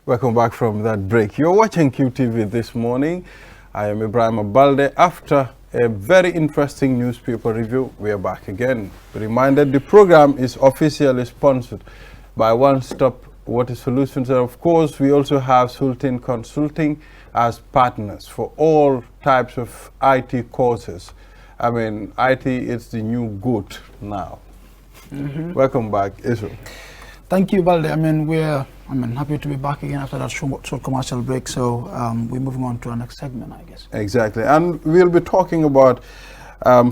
Welcome back from that break. You're watching QTV this morning. I am Ibrahim Abalde. After a very interesting newspaper review, we are back again. Reminded the program is officially sponsored by One Stop Water Solutions. And of course, we also have Sultan Consulting as partners for all types of IT courses. I mean, IT is the new good now. Welcome back, Isu. Thank you, Balde. We're happy to be back again after that short commercial break. So we're moving on to our next segment, I guess. Exactly, and we'll be talking about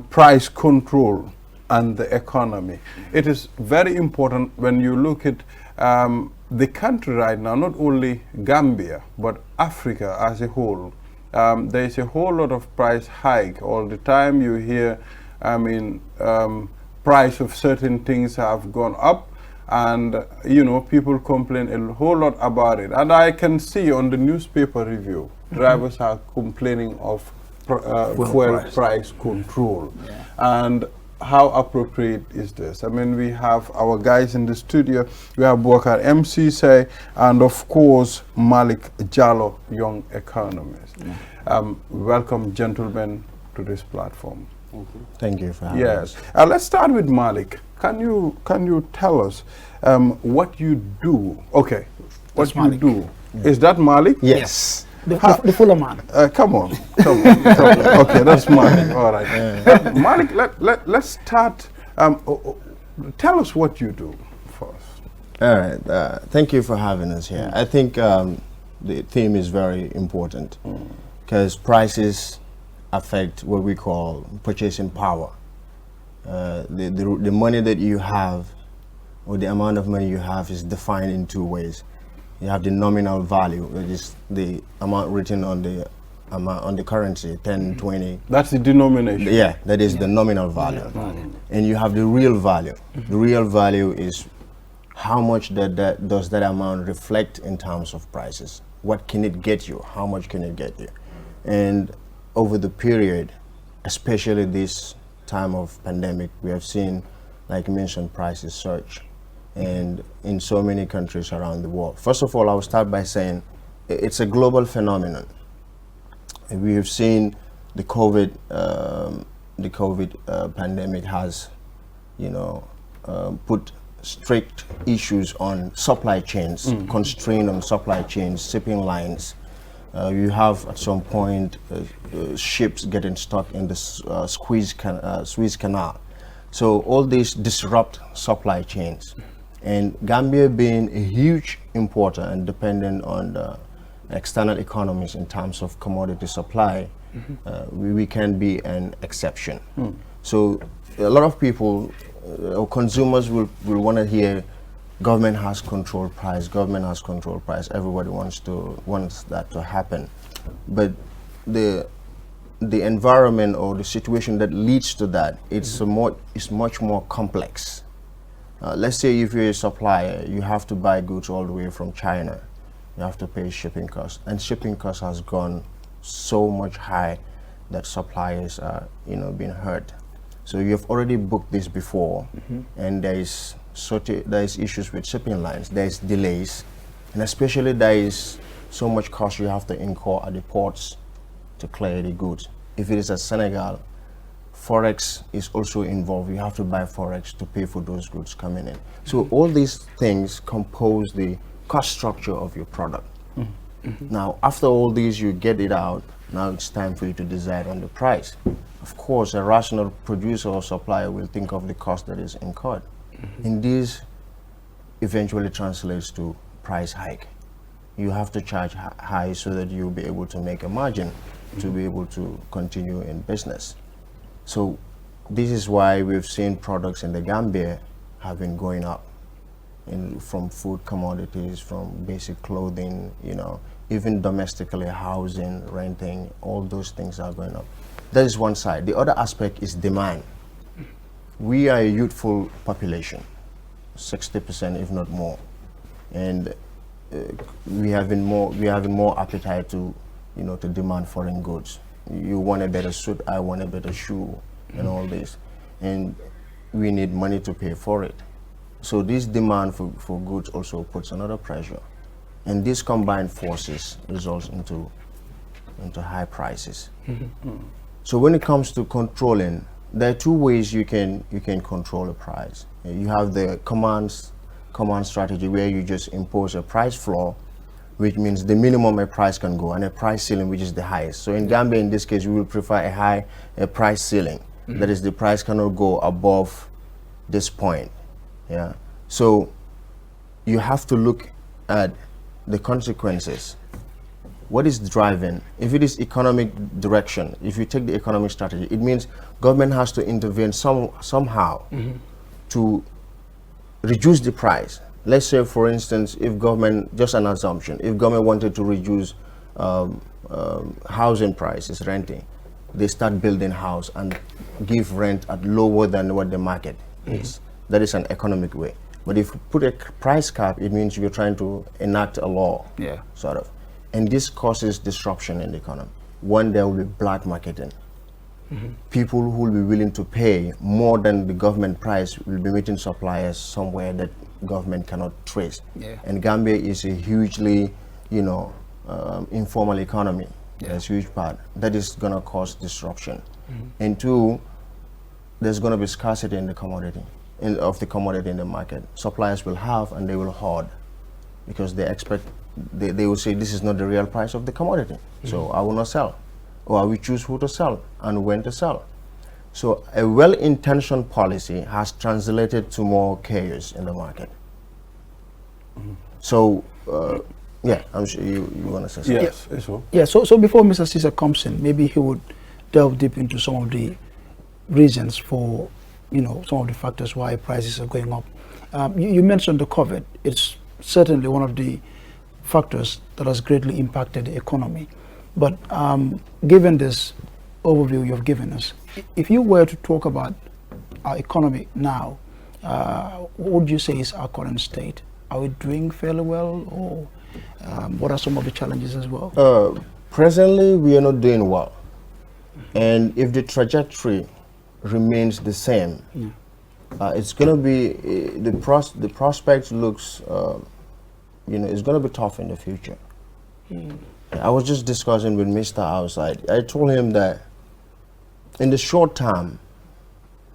price control and the economy. It is very important when you look at the country right now, not only Gambia, but Africa as a whole. There is a whole lot of price hike all the time. You hear, price of certain things have gone up. And, people complain a whole lot about it. And I can see on the newspaper review, drivers are complaining of fuel price control. Yeah. And how appropriate is this? We have our guys in the studio. We have Babucarr, Ceesay, and of course, Malick Jallow, young economist. Yeah. Welcome, gentlemen, to this platform. Thank you for having us. Yes. Let's start with Malick. Can you tell us what you do? Okay, what you do. Yeah. Is that Malick? Yes. The fuller man. Come on. Okay, that's Malick. All right. Yeah. Malick, let's start. Tell us what you do first. All right. Thank you for having us here. I think the theme is very important because prices affect what we call purchasing power. The money that you have, or the amount of money you have, is defined in two ways. You have the nominal value, which is the amount written on the currency, 10, 20. That's the denomination. Yeah, that is the nominal value. And you have the real value. The real value is how much does that amount reflect in terms of prices. What can it get you? How much can it get you? And over the period, especially this time of pandemic, we have seen, like you mentioned, prices surge, and in so many countries around the world. First of all, I will start by saying it's a global phenomenon. We have seen the COVID pandemic has, put strict issues on supply chains, constraint on supply chains, shipping lines. You have at some point ships getting stuck in the Suez Canal. So all these disrupt supply chains. And Gambia being a huge importer and dependent on the external economies in terms of commodity supply, we can be an exception. So a lot of people, or consumers will want to hear government has controlled price, government has controlled price. Everybody wants that to happen. But the environment or the situation that leads to that, it's much more complex. Let's say if you're a supplier, you have to buy goods all the way from China. You have to pay shipping costs. And shipping costs has gone so much high that suppliers are being hurt. So you've already booked this before, and there is issues with shipping lines, there is delays, and especially there is so much cost you have to incur at the ports to clear the goods. If it is at Senegal, Forex is also involved. You have to buy Forex to pay for those goods coming in. So all these things compose the cost structure of your product. Now, after all these, you get it out, now it's time for you to decide on the price. Of course, a rational producer or supplier will think of the cost that is incurred. And this eventually translates to price hike. You have to charge high so that you'll be able to make a margin to be able to continue in business. So this is why we've seen products in the Gambia have been going up, from food commodities, from basic clothing, even domestically, housing, renting, all those things are going up. That is one side. The other aspect is demand. We are a youthful population, 60% if not more, and we have more appetite to demand foreign goods. You want a better suit, I want a better shoe, and all this, and we need money to pay for it. So this demand for goods also puts another pressure And these combined forces results into high prices. So when it comes to controlling, there are two ways you can control a price. You have the command strategy, where you just impose a price floor, which means the minimum a price can go, and a price ceiling, which is the highest. So in Gambia, in this case, we will prefer a price ceiling. That is, the price cannot go above this point. Yeah. So you have to look at the consequences. What is driving? If it is economic direction, if you take the economic strategy, it means government has to intervene somehow to reduce the price. Let's say, for instance, if government, just an assumption, if government wanted to reduce housing prices, renting, they start building house and give rent at lower than what the market is. That is an economic way. But if you put a price cap, it means you're trying to enact a law, sort of. And this causes disruption in the economy. One, there will be black marketing. People who will be willing to pay more than the government price will be meeting suppliers somewhere that government cannot trace. And Gambia is a hugely, informal economy. That's a huge part. That is going to cause disruption. And two, there's going to be scarcity in the commodity, of the commodity in the market. Suppliers will have and they will hoard, because they expect, they will say, this is not the real price of the commodity, so I will not sell. Or I will choose who to sell and when to sell. So a well-intentioned policy has translated to more chaos in the market. So, yeah, I'm sure you want to say something. Yes, so. Yeah, so before Mr. Ceesay comes in, maybe he would delve deep into some of the reasons for, some of the factors why prices are going up. You mentioned the COVID. It's certainly one of the factors that has greatly impacted the economy. But given this overview you've given us, if you were to talk about our economy now, what would you say is our current state? Are we doing fairly well, or what are some of the challenges as well? Presently, we are not doing well. And if the trajectory remains the same, it's going to be, the prospect looks, it's going to be tough in the future. I was just discussing with Mr. outside. I told him that in the short term,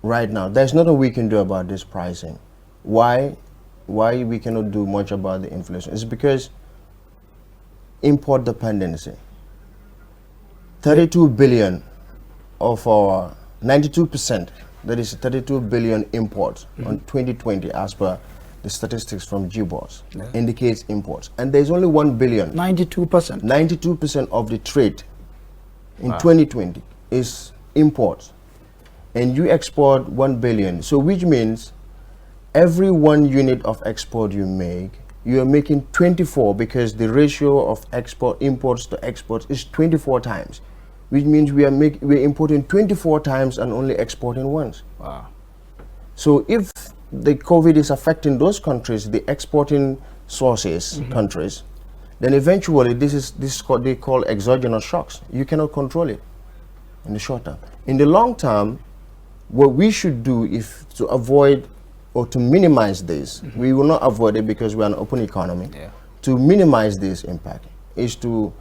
right now, there's nothing we can do about this pricing. Why we cannot do much about the inflation? It's because import dependency. 32 billion of our 92%, that is 32 billion imports on 2020 as per the statistics from GBOS, indicates imports. And there's only 1 billion. 92%? 92% of the trade in 2020 is imports. And you export 1 billion. So which means every 1 unit of export you make, you are making 24, because the ratio of imports to exports is 24 times. Which means we're importing 24 times and only exporting once. Wow. So if the COVID is affecting those countries, the exporting sources, countries, then eventually this is what they call exogenous shocks. You cannot control it in the short term. In the long term, what we should do is to avoid or to minimize this. We will not avoid it because we are an open economy. To minimize this impact is to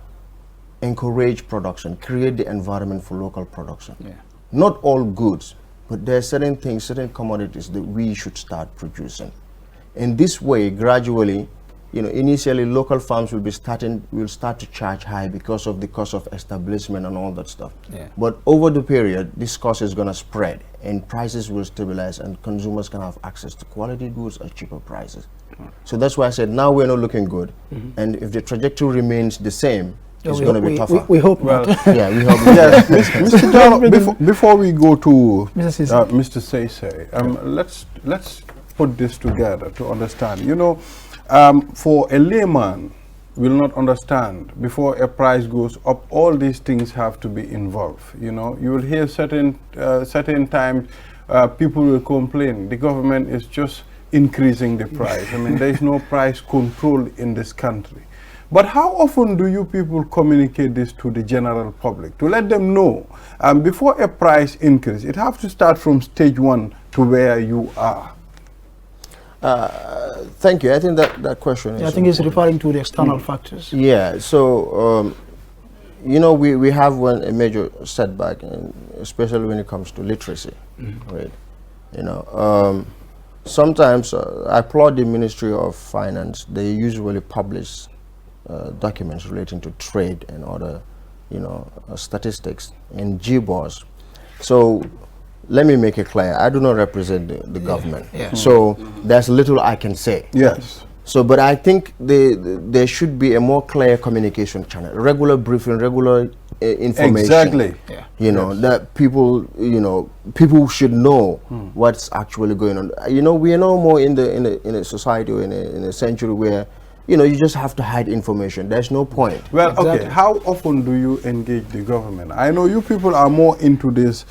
encourage production, create the environment for local production. Not all goods, but there are certain things, certain commodities that we should start producing. In this way, gradually, initially local farms will start to charge high because of the cost of establishment and all that stuff. But over the period, this cost is going to spread and prices will stabilize and consumers can have access to quality goods at cheaper prices. So that's why I said now we're not looking good. And if the trajectory remains the same, it's going to be tougher. We hope not. Yeah, we hope not. Yes, Mr. Jallow, before we go to Mr. Ceesay, let's put this together to understand. For a layman will not understand, before a price goes up, all these things have to be involved. You will hear certain times people will complain the government is just increasing the price. I mean, there is no price control in this country. But how often do you people communicate this to the general public to let them know before a price increase, it has to start from stage 1 to where you are? Thank you. I think that question is... I think it's referring to the external factors. Yeah, so, you know, we have a major setback, especially when it comes to literacy, right? You know, sometimes I applaud the Ministry of Finance. They usually publish documents relating to trade and other, you know, statistics in GBOS. So let me make it clear, I do not represent the government. Yeah. So there's little I can say. Yes. So, but I think there should be a more clear communication channel, regular briefing, regular information. Exactly. Yeah. You know, that people, you know, people should know what's actually going on. You know, we are no more in a society or in a century where, you know, you just have to hide information. There's no point. Well, Exactly. okay, how often do you engage the government? I know you people are more into this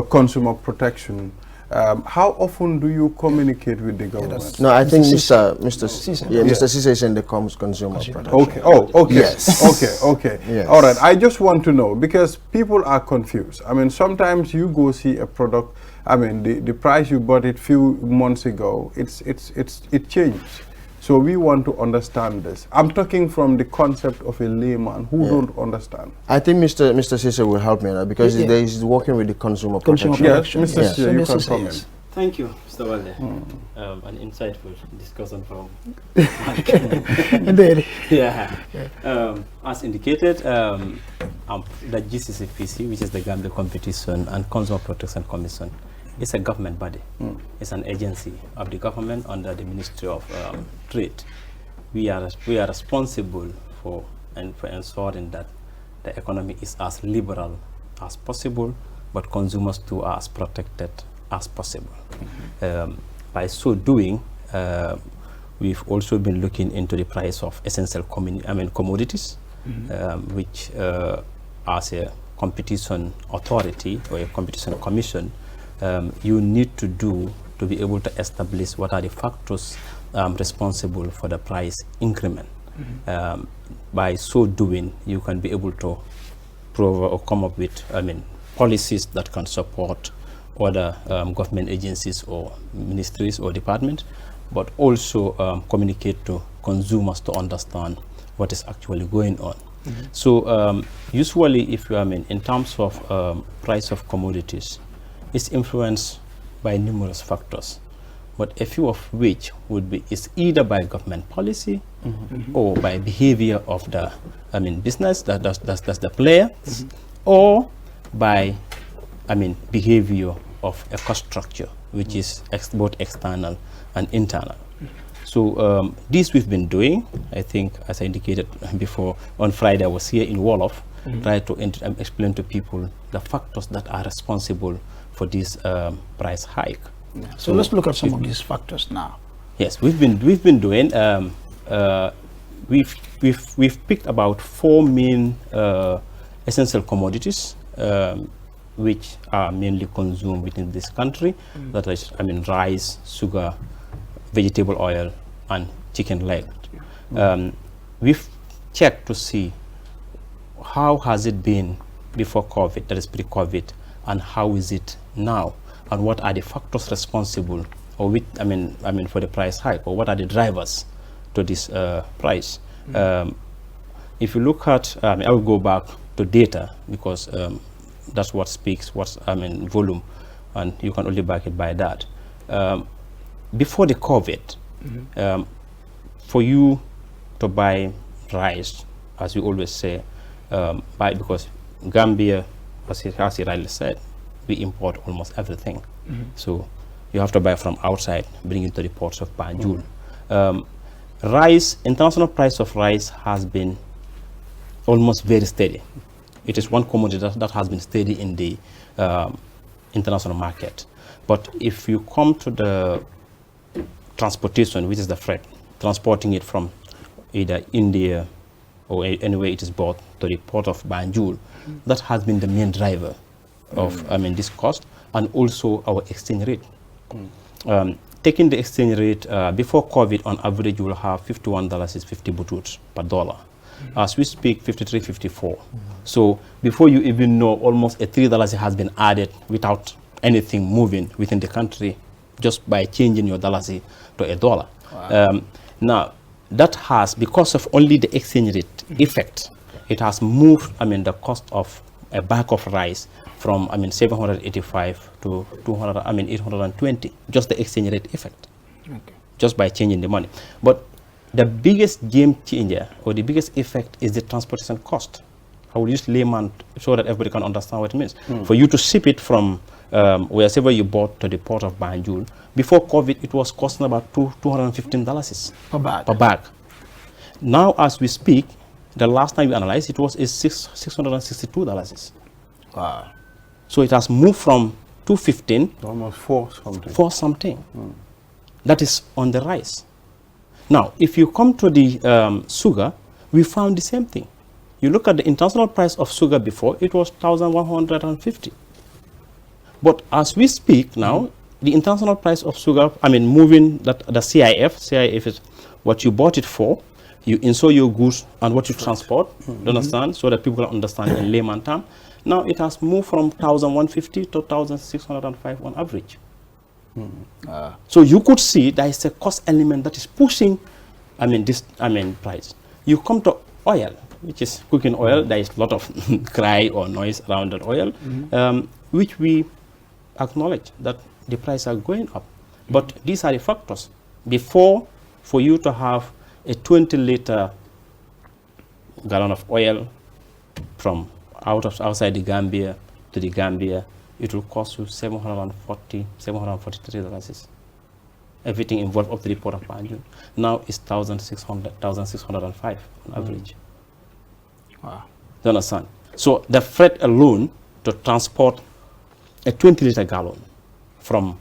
consumer protection. How often do you communicate with the government? No, I think Mr. Ceesay. Yeah, Mr. Ceesay is in the consumer protection. Okay. Oh, okay. Yes. Okay. Yes. All right. I just want to know because people are confused. I mean, sometimes you go see a product. I mean, the price you bought it few months ago, it changed. So we want to understand this. I'm talking from the concept of a layman who don't understand. I think Mr. Ceesay will help me on that because he's working with the consumer protection. Yes, Mr. Yes. Ceesay, you can Mr. comment. Yes. Thank you, Mr. Walde. An insightful discussion from Indeed. yeah. As indicated, the GCCPC, which is the Gambia Competition and Consumer Protection Commission, is a government body. It's an agency of the government under the Ministry of Trade. We are responsible for ensuring that the economy is as liberal as possible, but consumers too are as protected as possible. By so doing, we've also been looking into the price of essential commodities, which as a competition authority or a competition commission, you need to do to be able to establish what are the factors responsible for the price increment. By so doing, you can be able to come up with policies that can support other government agencies or ministries or departments, but also communicate to consumers to understand what is actually going on. So usually if you in terms of price of commodities, it's influenced by numerous factors, but a few of which is either by government policy or by behavior of the business that's the player, or by behavior of a cost structure, which is both external and internal. So this we've been doing. I think, as I indicated before, on Friday I was here in Wolof, trying to explain to people the factors that are responsible for this price hike. So let's look at some of these factors now. Yes, we've been doing. We've picked about 4 main essential commodities, which are mainly consumed within this country. That is, rice, sugar, vegetable oil, and chicken leg. We've checked to see how has it been before COVID, that is pre-COVID, and how is it now, and what are the factors responsible, or with, for the price hike, or what are the drivers to this price. If you look at, I will go back to data because that's what speaks what's volume, and you can only back it by that. Before the COVID, for you to buy rice, as we always say, because Gambia, as he rightly said, we import almost everything. So you have to buy from outside, bring it to the ports of Banjul. Rice, international price of rice has been almost very steady. It is one commodity that has been steady in the international market. But if you come to the transportation, which is the freight, transporting it from either India or anywhere it is brought to the port of Banjul, that has been the main driver of this cost, and also our exchange rate. Taking the exchange rate, before COVID, on average, you will have $51 is 50 butut per dollar. As we speak, 53, 54. So before you even know, almost a $3 has been added without anything moving within the country. just by changing your dollars to a dollar. Wow. Now, that has, because of only the exchange rate effect, it has moved, the cost of a bag of rice from, 785 to 820, just the exchange rate effect, just by changing the money. But the biggest game changer, or the biggest effect, is the transportation cost. I will use layman so that everybody can understand what it means. For you to ship it from wherever you bought to the port of Banjul, before COVID, it was costing about $215 per bag. Now, as we speak, the last time we analyzed, it was $662. Wow. So it has moved from 215 almost 4 something. for something. That is on the rise. Now, if you come to the sugar, we found the same thing. You look at the international price of sugar before, it was 1,150. But as we speak now, the international price of sugar, moving that the CIF is what you bought it for, you install your goods and what you transport, you understand, so that people can understand in layman term. Now it has moved from 1,150 to 1,605 on average. So you could see there is a cost element that is pushing, this price. You come to oil, which is cooking oil. There is a lot of cry or noise around that oil, which we acknowledge that the prices are going up. But these are the factors. Before, for you to have a 20-liter gallon of oil from outside the Gambia to the Gambia, it will cost you $743. Everything involved up to the port of Banjul. Now it's 1,605 on average. Wow. Do you understand? So the freight alone to transport a 20-liter gallon from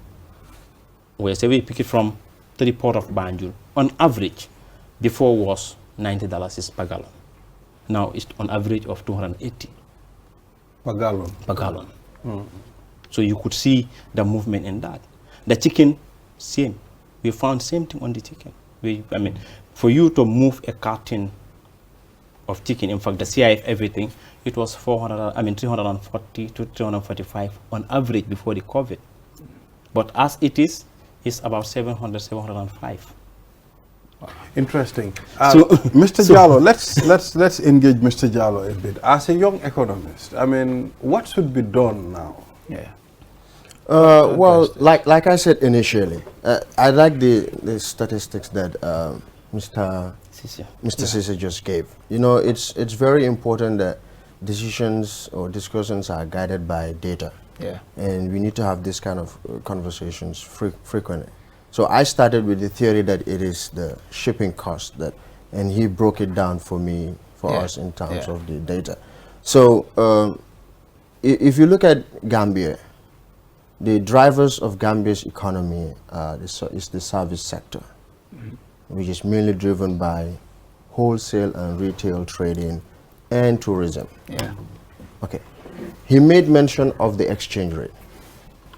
wherever you pick it from to the port of Banjul, on average, before was $90 per gallon. Now it's on average of $280 per gallon. Per gallon. So you could see the movement in that. The chicken, same. We found same thing on the chicken. For you to move a carton of chicken, in fact, the CIF, everything, it was 340 to 345 on average before the COVID. But as it is, it's about 700, 705. Interesting. Mr. Jallow, let's engage Mr. Jallow a bit. As a young economist, what should be done now? Yeah. Well, like I said initially, I like the statistics that Mr. Ceesay just gave. It's very important that decisions or discussions are guided by data. Yeah. And we need to have this kind of conversations frequently. So I started with the theory that it is the shipping cost and he broke it down for us in terms of the data. So if you look at Gambia, the drivers of Gambia's economy is the service sector, which is mainly driven by wholesale and retail trading and tourism. Yeah. Okay. He made mention of the exchange rate.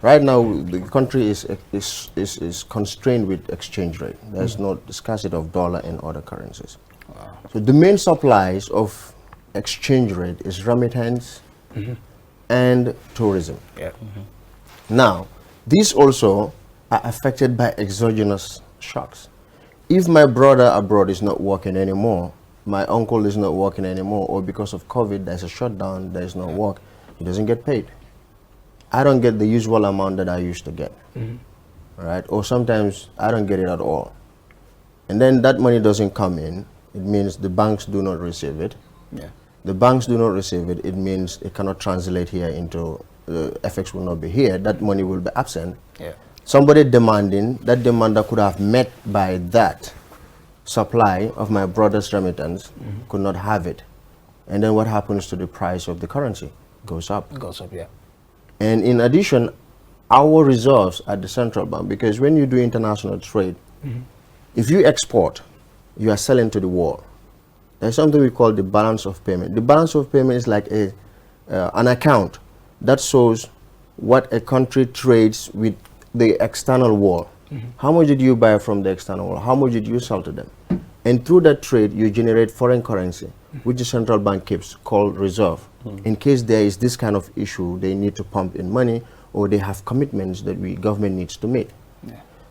Right now, the country is constrained with exchange rate. There's no scarcity of dollar and other currencies. Wow. So the main supplies of exchange rate is remittance and tourism. Yeah. Now, these also are affected by exogenous shocks. If my brother abroad is not working anymore, my uncle is not working anymore, or because of COVID, there's a shutdown, there's no work, he doesn't get paid. I don't get the usual amount that I used to get, right? Or sometimes I don't get it at all. And then that money doesn't come in. It means the banks do not receive it. Yeah. The banks do not receive it. It means it cannot translate here into, FX will not be here. That money will be absent. Yeah. Somebody demanding, that demand that could have met by that supply of my brother's remittance could not have it. And then what happens to the price of the currency? Goes up. It goes up, yeah. And in addition, our reserves at the central bank, because when you do international trade, if you export, you are selling to the world. There's something we call the balance of payment. The balance of payment is like an account that shows what a country trades with the external world. How much did you buy from the external world? How much did you sell to them? And through that trade, you generate foreign currency, which the central bank keeps, called reserve. In case there is this kind of issue, they need to pump in money, or they have commitments that government needs to meet.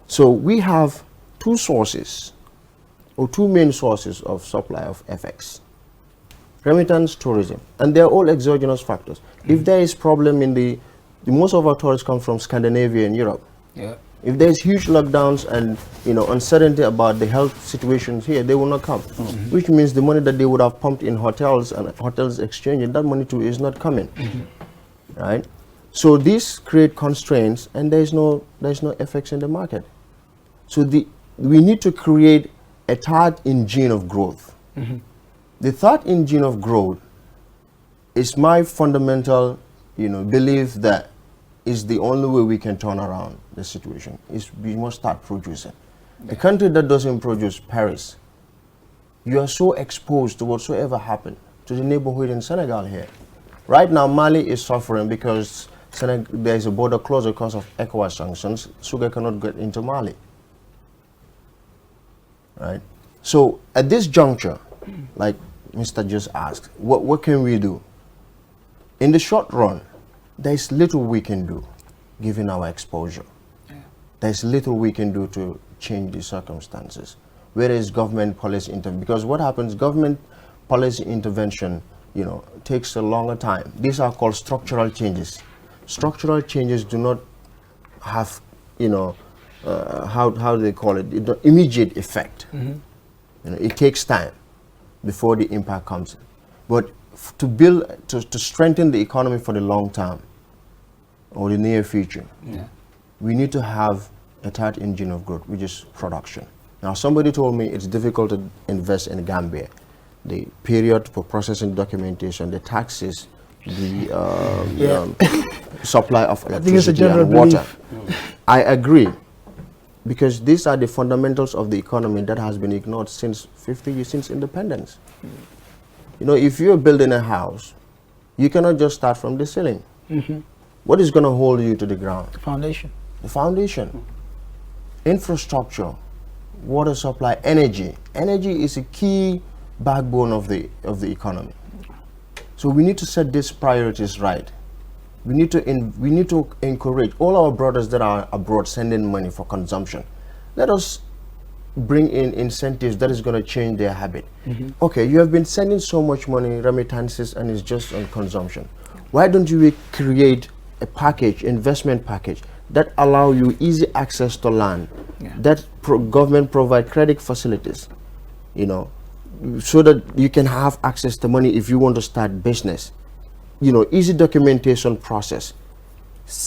So we have two sources, or two main sources of supply of FX. Remittance, tourism, and they're all exogenous factors. If there is problem in the most of our tourists come from Scandinavia and Europe. Yeah. If there's huge lockdowns and uncertainty about the health situations here, they will not come. Which means the money that they would have pumped in hotels and hotels exchanging, that money too is not coming. Right? So these create constraints, and there's no FX in the market. So we need to create a third engine of growth. The third engine of growth is my fundamental belief that is the only way we can turn around the situation, is we must start producing. The country that doesn't produce, Paris, you are so exposed to whatsoever happened to the neighborhood in Senegal here. Right now, Mali is suffering because there is a border closure because of ECOWAS sanctions. Sugar cannot get into Mali. Right? So at this juncture, like Mr. just asked, what can we do? In the short run, there's little we can do, given our exposure. There's little we can do to change the circumstances. Where is government policy intervention? Because what happens, government policy intervention, takes a longer time. These are called structural changes. Structural changes do not have, how do they call it? The immediate effect. It takes time before the impact comes in. But to strengthen the economy for the long term or the near future, we need to have a third engine of growth, which is production. Now, somebody told me it's difficult to invest in Gambia. The period for processing documentation, the taxes, the supply of electricity and water. I agree, because these are the fundamentals of the economy that has been ignored since 50 years, since independence. If you're building a house, you cannot just start from the ceiling. What is going to hold you to the ground? The foundation. The foundation. Infrastructure, water supply, energy. Energy is a key backbone of the economy. So we need to set these priorities right. We need to encourage all our brothers that are abroad sending money for consumption. Let us bring in incentives that is going to change their habit. Okay, you have been sending so much money, remittances, and it's just on consumption. Why don't you create a package, investment package, that allow you easy access to land, that government provide credit facilities, so that you can have access to money if you want to start business. Easy documentation process.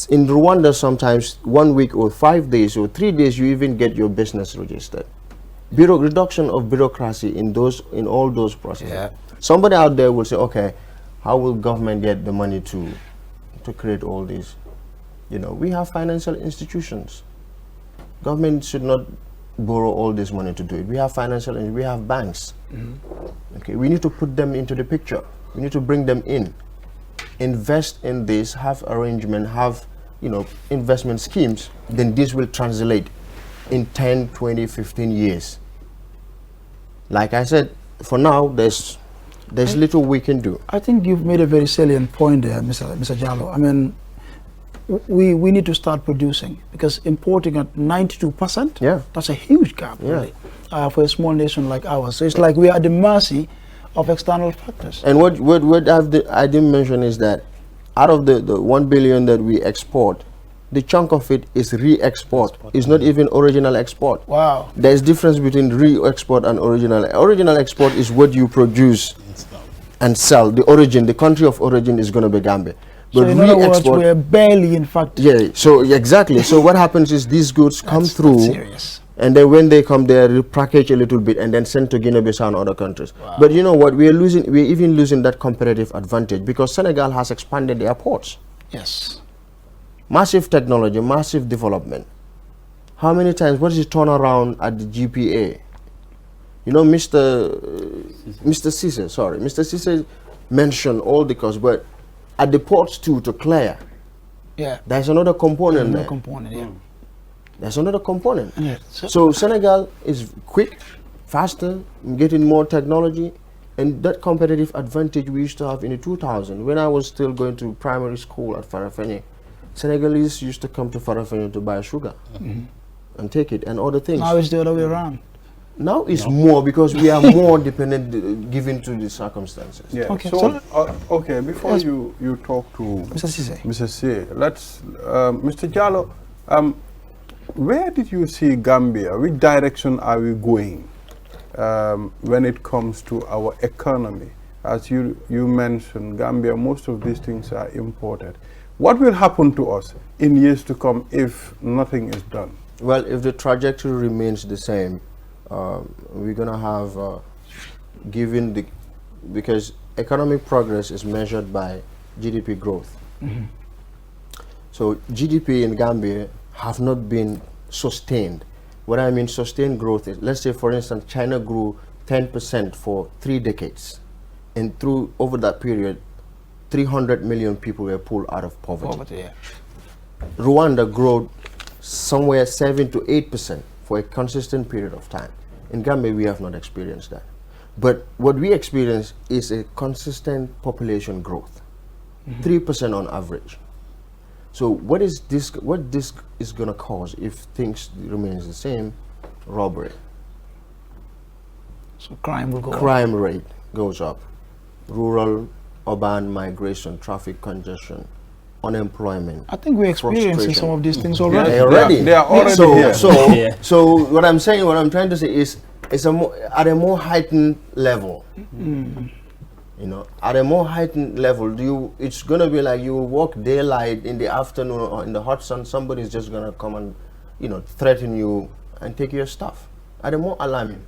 In Rwanda, sometimes 1 week or 5 days or 3 days, you even get your business registered. Reduction of bureaucracy in all those processes. Somebody out there will say, okay, how will government get the money to create all these? We have financial institutions. Government should not borrow all this money to do it. We have we have banks. Okay, we need to put them into the picture. We need to bring them in. Invest in this, have arrangement, have investment schemes, then this will translate in 10, 20, 15 years. Like I said, for now, there's little we can do. I think you've made a very salient point there, Mr. Jallow. I mean, we need to start producing, because importing at 92%, that's a huge gap, really, for a small nation like ours. So it's like we are at the mercy of external factors. And what I didn't mention is that out of the 1 billion that we export, the chunk of it is re-export. It's not even original export. Wow. There's difference between re-export and original. Original export is what you produce and sell. The origin, the country of origin is going to be Gambia. But so in other words, we're barely in fact. So exactly. So what happens is these goods come through. That's serious. And then when they come, they're repackaged a little bit and then sent to Guinea-Bissau and other countries. Wow. But you know what? We're even losing that competitive advantage, because Senegal has expanded their ports. Yes. Massive technology, massive development. How many times? What is the turnaround at the GPA? Mr. Ceesay, sorry, Mr. Ceesay mentioned all the costs, but at the ports too, to clear. There's another component there. There's another component. So Senegal is quick, faster, getting more technology, and that competitive advantage we used to have in the 2000s. When I was still going to primary school at Farafenni, Senegalese used to come to Farafenni to buy sugar. and take it, and other things. Now it's the other way around. Now it's more because we are more dependent, given to the circumstances. Yeah. Okay, So, so okay, before Yes. you talk to Mr. Ceesay. Mr. Ceesay, let's, Mr. Jallow, where did you see Gambia? Which direction are we going when it comes to our economy? As you mentioned, Gambia, most of these things are imported. What will happen to us in years to come if nothing is done? Well, if the trajectory remains the same, we're going to have, because economic progress is measured by GDP growth. So GDP in Gambia have not been sustained. What I mean sustained growth is, let's say for instance, China grew 10% for 3 decades. And over that period, 300 million people were pulled out of poverty. Yeah. Rwanda grew somewhere 7 to 8% for a consistent period of time. In Gambia, we have not experienced that. But what we experience is a consistent population growth, 3% on average. So what this is going to cause if things remains the same? Robbery. So crime will go up. Crime rate goes up. Rural, urban migration, traffic congestion, unemployment. I think we're experiencing frustration. some of these things already. They are already here. So what I'm trying to say is, it's at a more heightened level. You know, at a more heightened level, it's going to be like you will walk daylight in the afternoon or in the hot sun, somebody's just going to come and, threaten you and take your stuff. At a more alarming,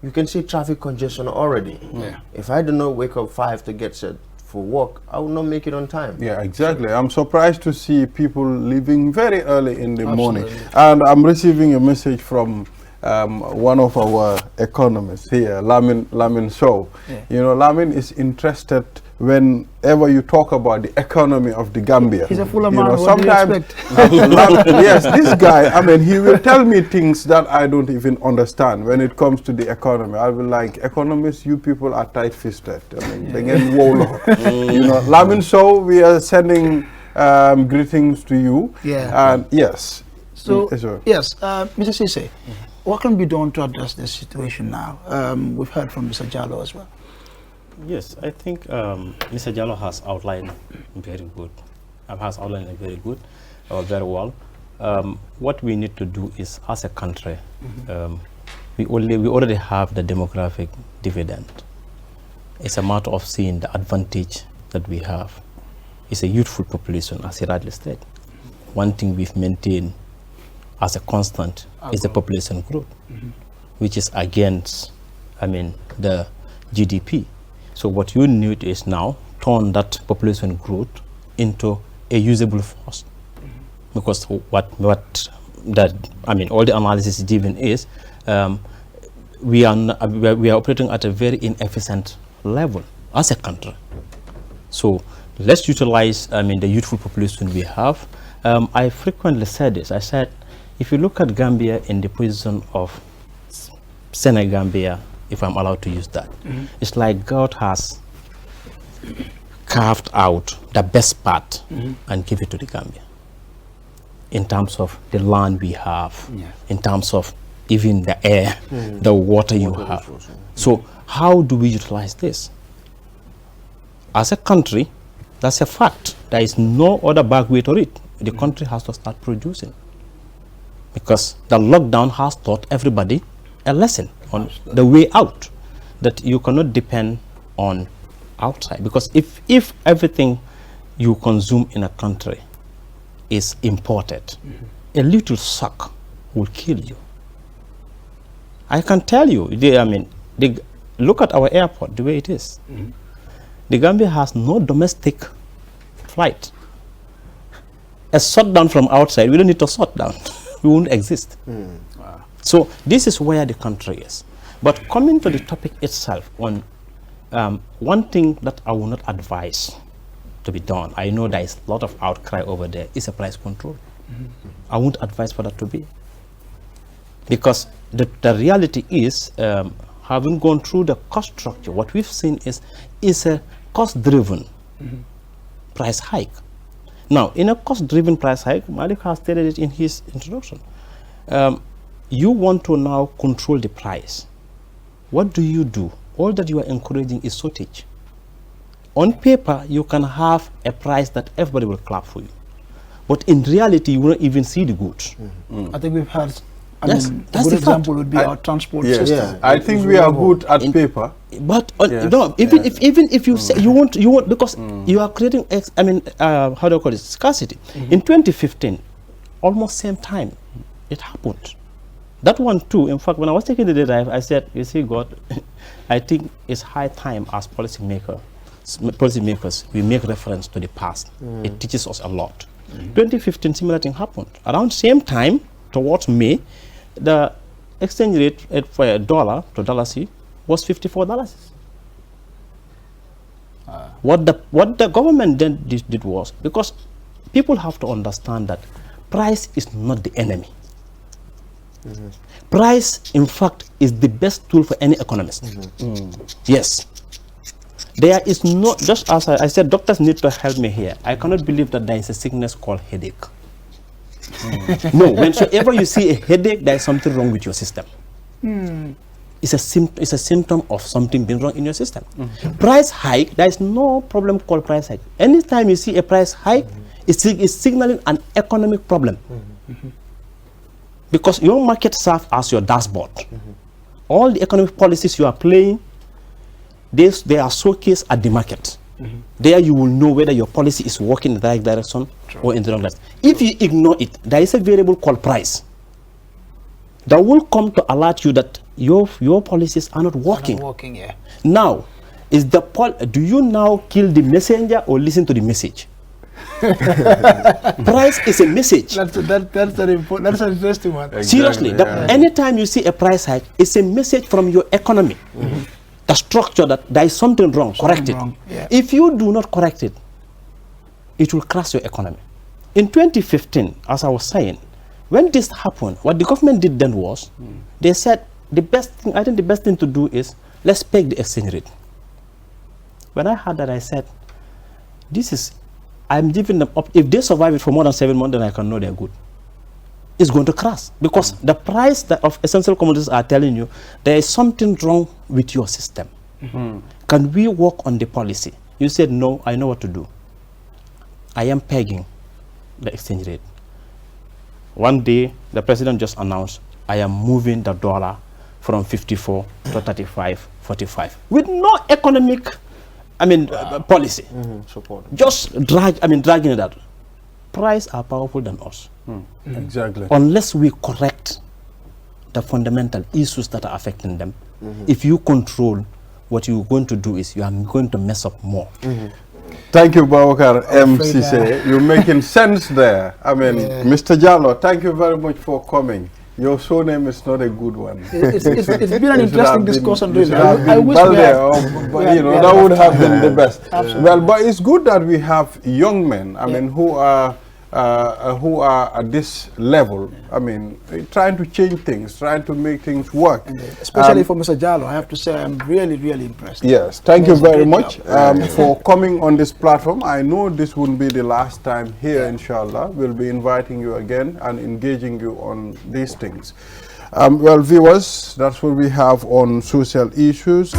you can see traffic congestion already. Yeah. If I do not wake up 5 to get set for work, I will not make it on time. Yeah, exactly. I'm surprised to see people leaving very early in the morning. And I'm receiving a message from one of our economists here, Lamin Sow. Yeah. You know, Lamin is interested whenever you talk about the economy of the Gambia. He's a full You man. know, What do you sometimes, expect? yes, this guy, I mean, he will tell me things that I don't even understand when it comes to the economy. I'll be like, economists, you people are tight-fisted. I mean, they get wall. You know, Lamin Sow, we are sending greetings to you. Yeah. And yes. So, Sure. yes, Mr. Ceesay, what can be done to address this situation now? We've heard from Mr. Jallow as well. Yes, I think Mr. Jallow has outlined very good. Very well. What we need to do is, as a country, we already have the demographic dividend. It's a matter of seeing the advantage that we have. It's a youthful population, as he rightly said. One thing we've maintained as a constant is the population growth, which is against, the GDP. So what you need is now turn that population growth into a usable force, because all the analysis is given is we are operating at a very inefficient level as a country. So let's utilize the youthful population we have. I frequently said this. I said, if you look at Gambia in the position of Senegambia, if I'm allowed to use that, it's like God has carved out the best part and give it to the Gambia. In terms of the land we have, in terms of even the air, the water you have. So how do we utilize this? As a country, that's a fact. There is no other back way to it. The country has to start producing, because the lockdown has taught everybody a lesson on the way out, that you cannot depend on outside, because if everything you consume in a country is imported, a little shock will kill you. I can tell you, look at our airport, the way it is. The Gambia has no domestic flight. A shutdown from outside, we don't need to shut down. We won't exist. Wow. So this is where the country is. But coming to the topic itself, on one thing that I will not advise to be done, I know there is a lot of outcry over there, is a price control. I won't advise for that to be. Because the reality is, having gone through the cost structure, what we've seen is a cost-driven price hike. Now, in a cost-driven price hike, Malick has stated it in his introduction. You want to now control the price. What do? All that you are encouraging is shortage. On paper, you can have a price that everybody will clap for you. But in reality, you won't even see the goods. I think we've had, Yes, a that's good the example fact. would be our transport Yes, system. I think we are good at paper. But Yes. no, even if you say you want because you are creating how do I call it, scarcity. In 2015, almost same time, it happened. That one too. In fact, when I was taking the data, I said, "You see, God, I think it's high time as policymakers, we make reference to the past. It teaches us a lot." 2015, similar thing happened. Around same time, towards May, the exchange rate for a dollar to dollar C was $54. What the government then did was, because people have to understand that price is not the enemy. Price, in fact, is the best tool for any economist. Yes. There is no, just as I said, doctors need to help me here. I cannot believe that there is a sickness called headache. No, whenever you see a headache, there is something wrong with your system. It's a symptom of something being wrong in your system. Price hike, there is no problem called price hike. Anytime you see a price hike, it's signaling an economic problem. Because your market serves as your dashboard. All the economic policies you are playing, they are showcased at the market. There you will know whether your policy is working in the right direction or in the wrong direction. If you ignore it, there is a variable called price that will come to alert you that your policies are not working. Yeah. Now, do you now kill the messenger or listen to the message? Price is a message. That's very important. That's an interesting one. Exactly, Seriously, yeah. anytime you see a price hike, it's a message from your economy. The structure that there is something wrong, correct it. Yeah. If you do not correct it, it will crash your economy. In 2015, as I was saying, when this happened, what the government did then was, they said, the best thing to do is, let's peg the exchange rate. When I heard that, I said, I'm giving them up. If they survive it for more than 7 months, then I can know they're good. It's going to crash because the price of essential commodities are telling you there is something wrong with your system. Can we work on the policy? You said, no, I know what to do. I am pegging the exchange rate. One day, the president just announced, I am moving the dollar from 54 to 35, 45 with no economic policy. Support. Just dragging it out. Price are powerful than us. Exactly. Unless we correct the fundamental issues that are affecting them, if you control, what you're going to do is you are going to mess up more. Thank you, Babucarr, Ceesay. You're making sense there. Mr. Jallow, thank you very much for coming. Your surname is not a good one. It's been an interesting discussion. Really. I wish that would have been the best. Absolutely. Well, but it's good that we have young men, who are at this level, trying to change things, trying to make things work. Especially for Mr. Jallow, I have to say I'm really, really impressed. Yes, thank you very much for coming on this platform. I know this wouldn't be the last time here, inshallah. We'll be inviting you again and engaging you on these things. Well, viewers, that's what we have on social issues.